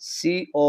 CO،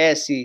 AC،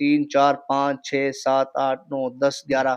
3 4 5 6 7 8 9 10 11،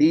D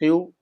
Q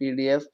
PDF